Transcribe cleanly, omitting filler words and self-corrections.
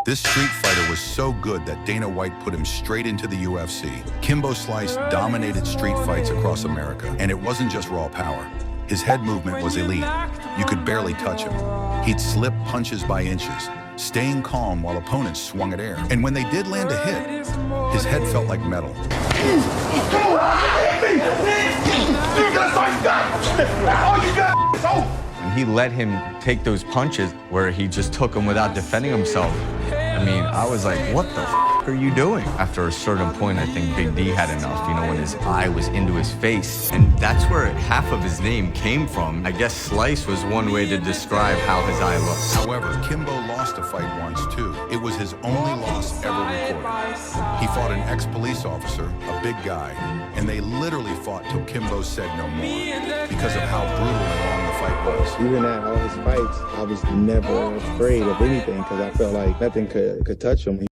This street fighter was so good that Dana White put him straight into the UFC. Kimbo Slice dominated street fights across America, and it wasn't just raw power. His head movement was elite. You could barely touch him. He'd slip punches by inches, staying calm while opponents swung at air. And when they did land a hit, his head felt like metal. And he let him take those punches where he just took them without defending himself. I mean, I was like, what the f are you doing? After a certain point, I think Big D had enough, you know, when his eye was into his face. And that's where half of his name came from. I guess Slice was one way to describe how his eye looked. However, Kimbo lost a fight once too. It was his only loss ever recorded. He fought an ex-police officer, a big guy, and they literally fought till Kimbo said no more because of how brutal and long the fight was. Even at all his fights, I was never afraid of anything because I felt like nothing could touch him.